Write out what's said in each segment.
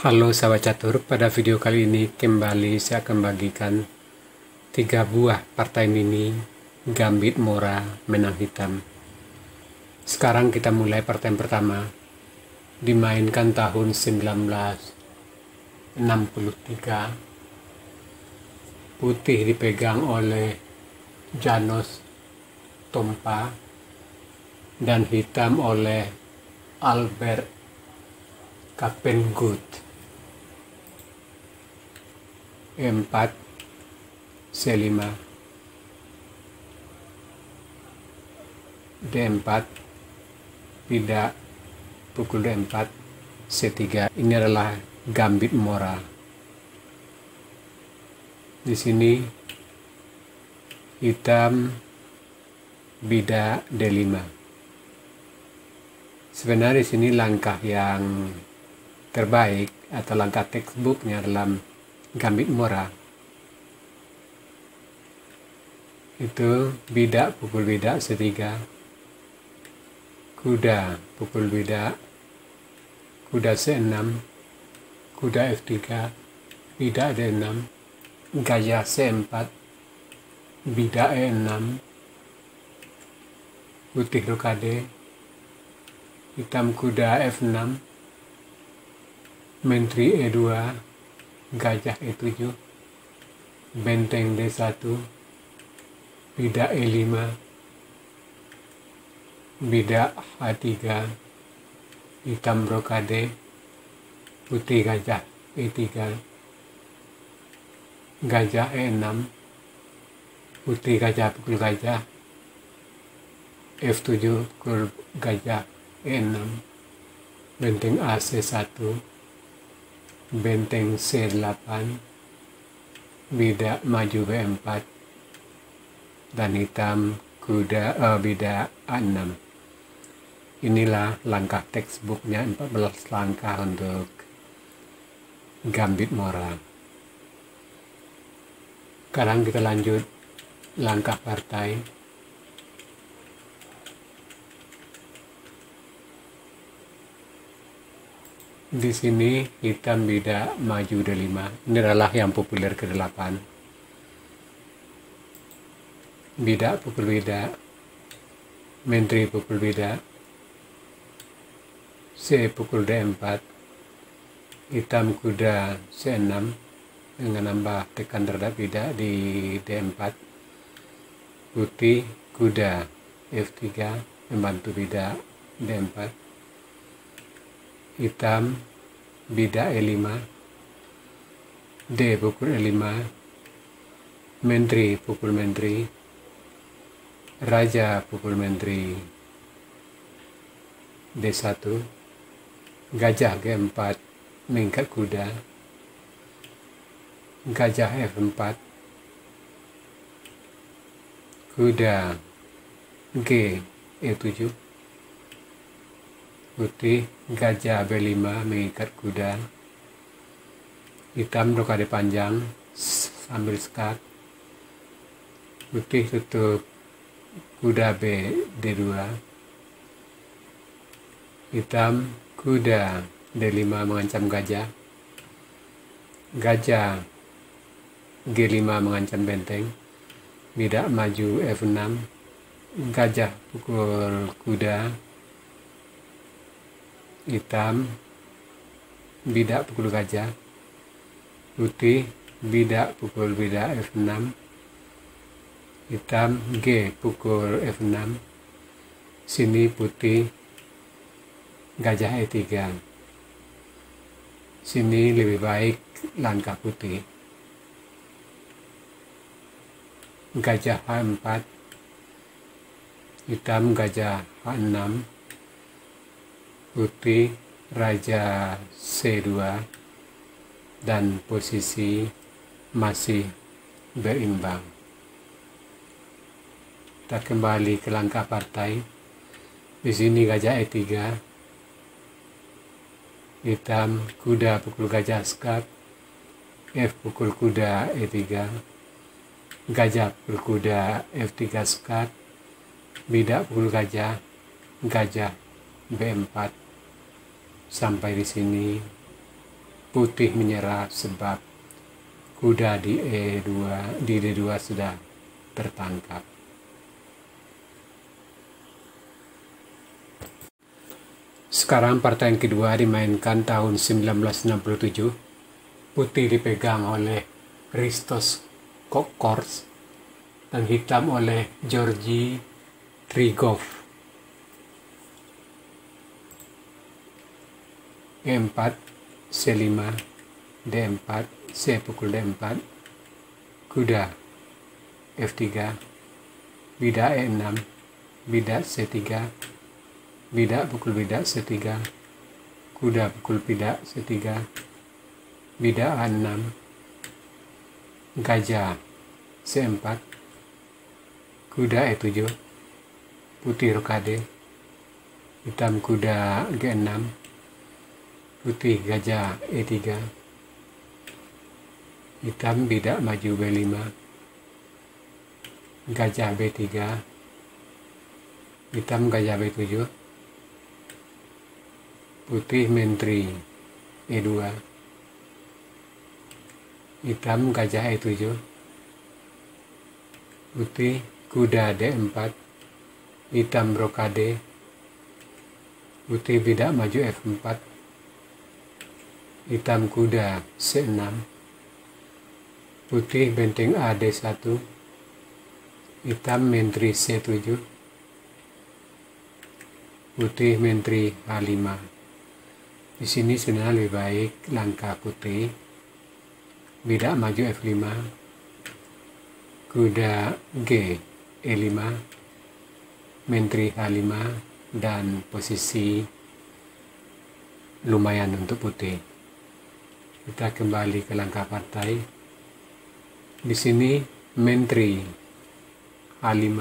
Halo sahabat catur, pada video kali ini kembali saya akan bagikan 3 buah partai mini Gambit Mora menang hitam. Sekarang kita mulai partai yang pertama, dimainkan tahun 1963. Putih dipegang oleh Janos Tompa dan hitam oleh Albert Kappengut. 4 C5 D4 tidak pukul D4 C3. Ini adalah Gambit Mora. Di sini hitam bidak D5. Sebenarnya di sini langkah yang terbaik atau langkah textbooknya dalam Gambit Mora itu bidak pukul bidak C3, kuda pukul bidak, kuda C6, kuda F3, bidak D6, gajah C4, bidak E6, putih rokade, hitam kuda F6, menteri E2, gajah E7, benteng D1, bidak E5, bidak H3, hitam brokade, putih gajah E3, gajah E6, putih gajah pukul gajah, F7 pukul gajah E6, benteng AC1, benteng C8, bidak maju B4, dan hitam kuda bidak A6. Inilah langkah textbooknya, 14 langkah untuk Gambit Mora. Sekarang kita lanjut langkah partai. Di sini hitam bidak maju D5. Ini adalah yang populer ke-8. Bidak pukul bidak, menteri pukul bidak, C pukul D4, hitam kuda C6 dengan nambah tekan terhadap bidak di D4, putih kuda F3 membantu bidak D4, hitam bidak E5, D pukul E5, menteri pukul menteri, raja pukul menteri D1, gajah G4 mengikat kuda, gajah F4, kuda G E7, putih gajah B5 mengikat kuda, hitam rokade panjang sambil sekat, putih tutup kuda B D2, hitam kuda D5 mengancam gajah, gajah G5 mengancam benteng, bidak maju F6, gajah pukul kuda, hitam bidak pukul gajah, putih bidak pukul bidak F6, hitam G pukul F6, sini putih gajah E3. Sini lebih baik langkah putih, gajah H4, hitam gajah H6, putih raja C2, dan posisi masih berimbang. Kita kembali ke langkah partai. Di sini gajah E3, hitam kuda pukul gajah skat, F pukul kuda E3, gajah pukul kuda F3 skat, bidak pukul gajah, gajah B4. Sampai di sini putih menyerah sebab kuda di D2 sudah tertangkap. Sekarang partai yang kedua dimainkan tahun 1967. Putih dipegang oleh Hristos Kokors dan hitam oleh Georgi Trigov. E4, C5, D4, C pukul D4, kuda F3, bidak E6, bidak C3, bidak pukul bidak C3, kuda pukul bidak C3, bidak A6, gajah C4, kuda E7, putih rokade, hitam kuda G6, putih gajah E3, hitam bidak maju B5, gajah B3, hitam gajah B7, putih menteri E2, hitam gajah E7, putih kuda D4, hitam rokade, putih bidak maju F4, hitam kuda C6, putih benteng A D1, hitam menteri C7, putih menteri H5. Di sini sebenarnya lebih baik langkah putih, bidak maju F5, kuda G E5, menteri H5, dan posisi lumayan untuk putih. Kita kembali ke langkah partai. Di sini menteri H5,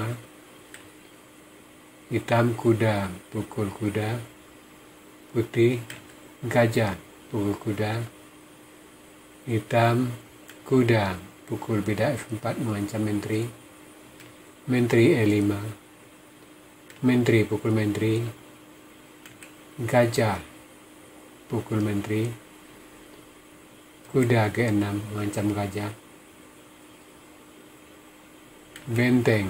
hitam kuda pukul kuda, putih gajah pukul kuda, hitam kuda pukul bidak F4 mengancam menteri, menteri E5, menteri pukul menteri, gajah pukul menteri, kuda G6 mengancam gajah, benteng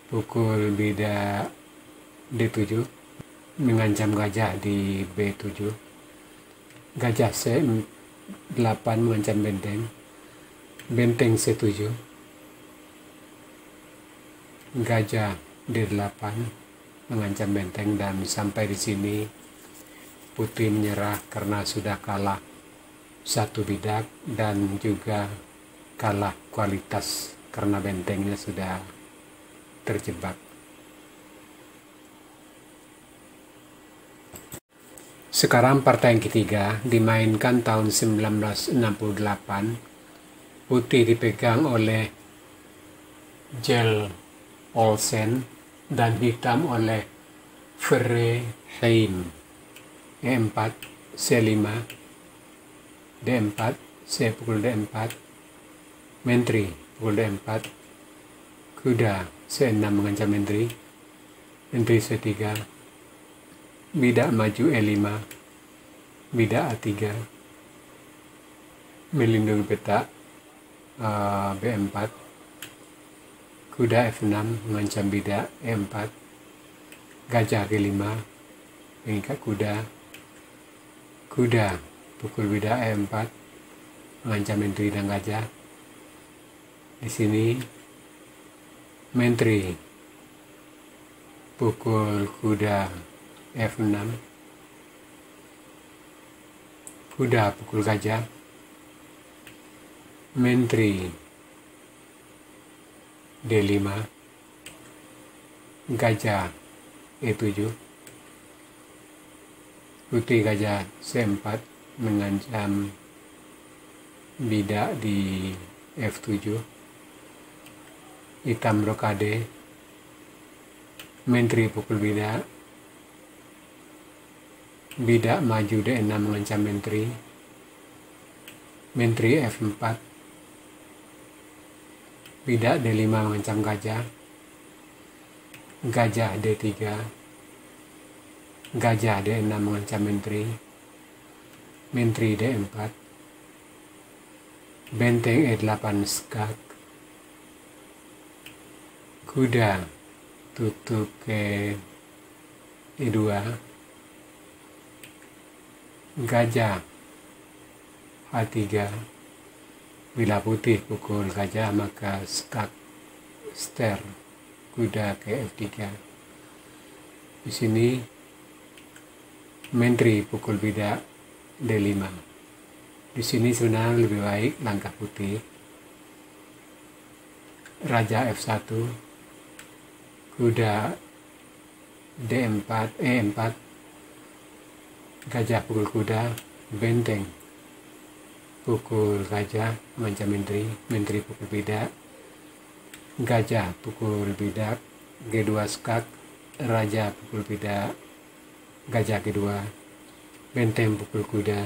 pukul bidak D7 mengancam gajah di B7, gajah C8 mengancam benteng, benteng C7, gajah D8 mengancam benteng, dan sampai di sini putih menyerah karena sudah kalah satu bidak dan juga kalah kualitas karena bentengnya sudah terjebak. Sekarang partai yang ketiga dimainkan tahun 1968. Putih dipegang oleh Jel Olsen dan hitam oleh Verheyen. E4, C5, D4, C pukul D4, menteri pukul D4, kuda C6 mengancam menteri, menteri C3, bidak maju E5, bidak A3, melindungi petak B4, kuda F6 mengancam bidak E4, gajah G5, mengikat kuda, kuda pukul bidak E4 mengancam menteri dan gajah. Di sini menteri pukul kuda F6, kuda pukul gajah, menteri D5, gajah E7, putih gajah C4 mengancam bidak di F7, hitam rokade, menteri pukul bidak, bidak maju D6 mengancam menteri, menteri F4, bidak D5 mengancam gajah, gajah D3, gajah D6 mengancam menteri, menteri D4, benteng E8 skak, kuda tutup ke E2, gajah H3, bila putih pukul gajah maka skak ster kuda ke F3. Di sini menteri pukul bidak D5. Di sini sebenarnya lebih baik langkah putih. Raja F1, kuda D4, E4, gajah pukul kuda, benteng pukul gajah, macam menteri pukul bidak, gajah pukul bidak, G2 skak, raja pukul bidak, gajah G2, benteng pukul kuda,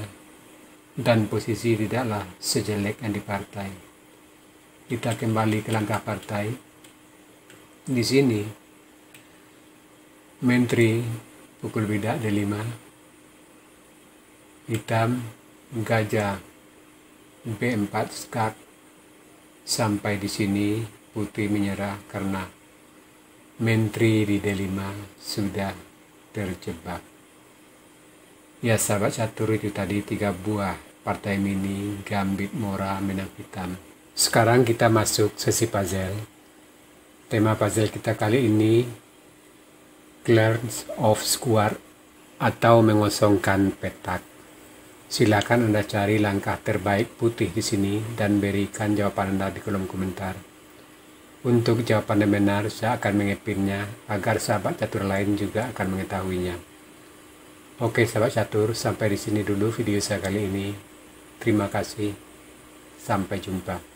dan posisi tidaklah sejelek yang di partai. Kita kembali ke langkah partai. Di sini menteri pukul bidak D5, hitam, gajah B4 skak. Sampai di sini putih menyerah karena menteri di D5 sudah terjebak. Ya sahabat catur, itu tadi 3 buah partai mini gambit mora menang hitam. Sekarang kita masuk sesi puzzle. Tema puzzle kita kali ini clearance of square atau mengosongkan petak. Silakan Anda cari langkah terbaik putih di sini dan berikan jawaban Anda di kolom komentar. Untuk jawaban yang benar, saya akan mengepinnya agar sahabat catur lain juga akan mengetahuinya. Oke sahabat catur, sampai di sini dulu video saya kali ini. Terima kasih. Sampai jumpa.